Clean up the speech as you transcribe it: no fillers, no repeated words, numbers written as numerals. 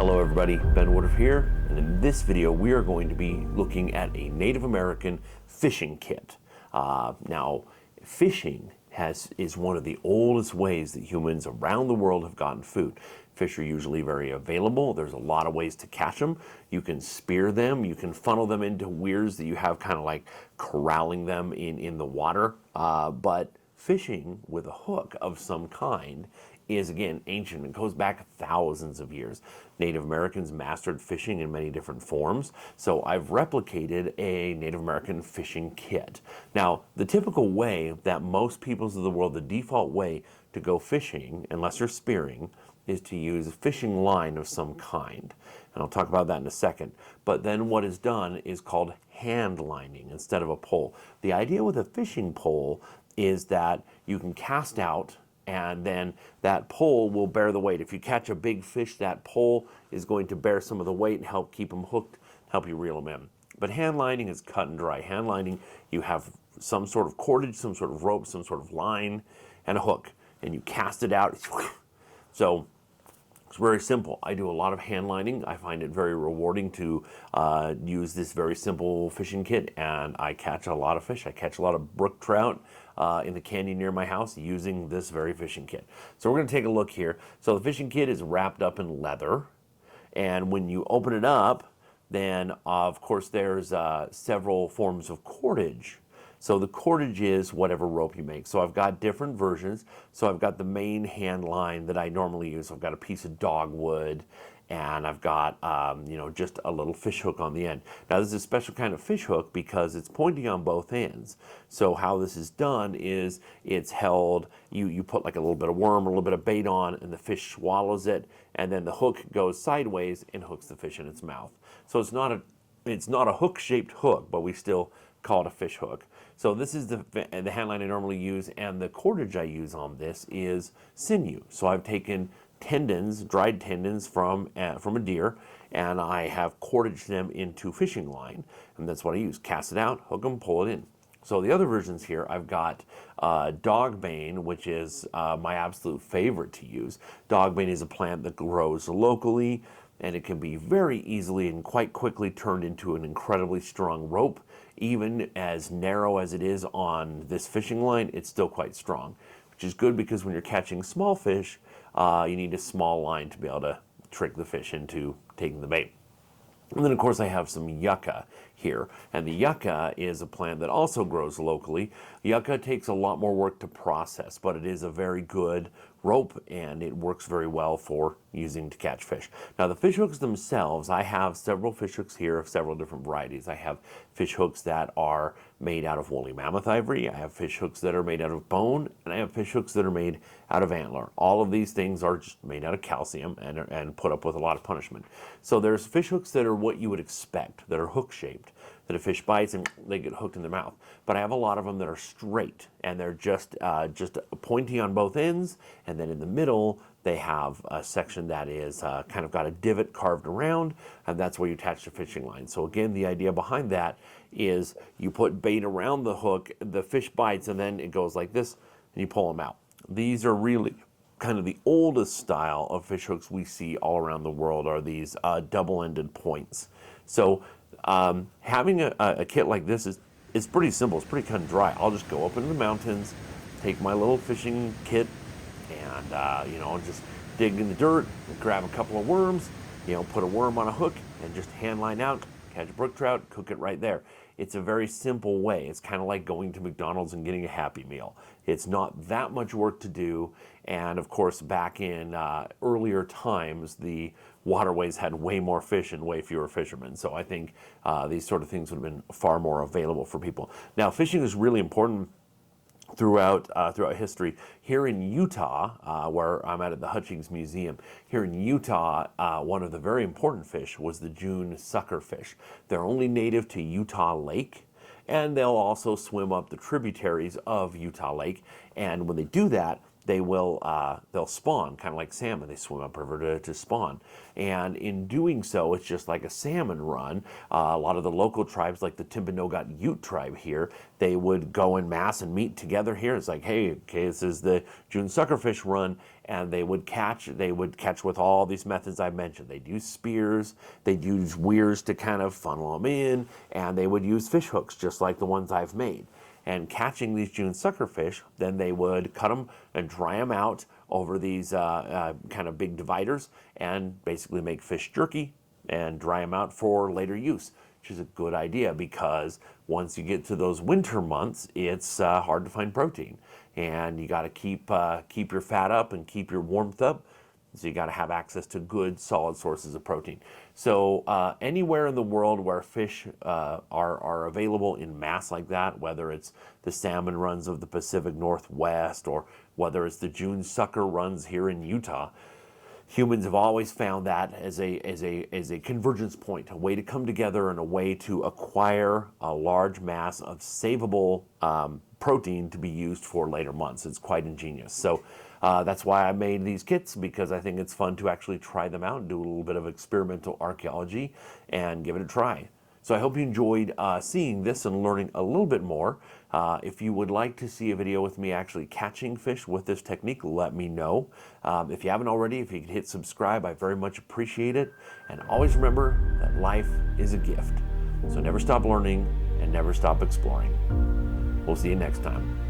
Hello everybody, Ben Woodruff here, and in this video we are going to be looking at a Native American fishing kit. Now, fishing is one of the oldest ways that humans around the world have gotten food. Fish are usually very available. There's a lot of ways to catch them. You can spear them, you can funnel them into weirs that you have kind of like corralling them in the water. But fishing with a hook of some kind is, again, ancient. It goes back thousands of years. Native Americans mastered fishing in many different forms, so I've replicated a Native American fishing kit. Now, the typical way that most peoples of the world, the default way to go fishing, unless you're spearing, is to use a fishing line of some kind. And I'll talk about that in a second. But then what is done is called hand lining instead of a pole. The idea with a fishing pole is that you can cast out and then that pole will bear the weight. If you catch a big fish, that pole is going to bear some of the weight and help keep them hooked, help you reel them in. But hand lining is cut and dry. Hand lining, you have some sort of cordage, some sort of rope, some sort of line, and a hook, and you cast it out. So it's very simple. I do a lot of hand lining. I find it very rewarding to use this very simple fishing kit, and I catch a lot of fish. I catch a lot of brook trout in the canyon near my house using this very fishing kit. So we're going to take a look here. So the fishing kit is wrapped up in leather, and when you open it up, then of course there's several forms of cordage. So the cordage is whatever rope you make. So I've got different versions. So I've got the main hand line that I normally use. I've got a piece of dogwood, and I've got just a little fish hook on the end. Now this is a special kind of fish hook because it's pointing on both ends. So how this is done is it's held, you put like a little bit of worm or a little bit of bait on, and the fish swallows it, and then the hook goes sideways and hooks the fish in its mouth. So it's not a hook-shaped hook, but we still call it a fish hook. So this is the hand line I normally use, and the cordage I use on this is sinew. So I've taken tendons, dried tendons from a deer, and I have cordaged them into fishing line, and that's what I use. Cast it out, hook them, pull it in. So the other versions here, I've got dogbane, which is my absolute favorite to use. Dogbane is a plant that grows locally, and it can be very easily and quite quickly turned into an incredibly strong rope. Even as narrow as it is on this fishing line, it's still quite strong, which is good because when you're catching small fish, you need a small line to be able to trick the fish into taking the bait. And then of course I have some yucca here, and the yucca is a plant that also grows locally. Yucca takes a lot more work to process, but it is a very good rope, and it works very well for using to catch fish. Now the fish hooks themselves, I have several fish hooks here of several different varieties. I have fish hooks that are made out of woolly mammoth ivory, I have fish hooks that are made out of bone, and I have fish hooks that are made out of antler. All of these things are just made out of calcium and put up with a lot of punishment. So there's fish hooks that are what you would expect, that are hook shaped, that a fish bites and they get hooked in their mouth. But I have a lot of them that are straight, and they're just pointy on both ends, and then in the middle they have a section that is kind of got a divot carved around, and that's where you attach the fishing line. So again, the idea behind that is you put bait around the hook, the fish bites, and then it goes like this, and you pull them out. These are really kind of the oldest style of fish hooks we see all around the world, are these double-ended points. So having a kit like this is pretty simple. It's pretty cut and dry. I'll just go up into the mountains, take my little fishing kit, and just dig in the dirt, grab a couple of worms, put a worm on a hook, and just hand line out, catch a brook trout, cook it right there. It's a very simple way. It's kind of like going to McDonald's and getting a Happy Meal. It's not that much work to do, and of course back in earlier times the waterways had way more fish and way fewer fishermen, so I think these sort of things would have been far more available for people. Now fishing is really important throughout history. Here in Utah, where I'm at the Hutchings Museum, here in Utah, one of the very important fish was the June suckerfish. They're only native to Utah Lake, and they'll also swim up the tributaries of Utah Lake. And when they do that, they'll spawn, kind of like salmon. They swim upriver to spawn. And in doing so, it's just like a salmon run. A lot of the local tribes, like the Timpanogos Ute tribe here, they would go in mass and meet together here. It's like, hey, okay, this is the June suckerfish run, and they would catch with all these methods I mentioned. They'd use spears, they'd use weirs to kind of funnel them in, and they would use fish hooks just like the ones I've made. And catching these June suckerfish, then they would cut them and dry them out over these kind of big dividers and basically make fish jerky and dry them out for later use, which is a good idea because once you get to those winter months, it's hard to find protein. And you got to keep your fat up and keep your warmth up. So you got to have access to good, solid sources of protein. So anywhere in the world where fish are available in mass like that, whether it's the salmon runs of the Pacific Northwest or whether it's the June sucker runs here in Utah, humans have always found that as a convergence point, a way to come together and a way to acquire a large mass of savable protein to be used for later months. It's quite ingenious. So that's why I made these kits, because I think it's fun to actually try them out and do a little bit of experimental archaeology and give it a try. So I hope you enjoyed seeing this and learning a little bit more. If you would like to see a video with me actually catching fish with this technique, let me know. If you haven't already, if you could hit subscribe, I very much appreciate it. And always remember that life is a gift. So never stop learning and never stop exploring. We'll see you next time.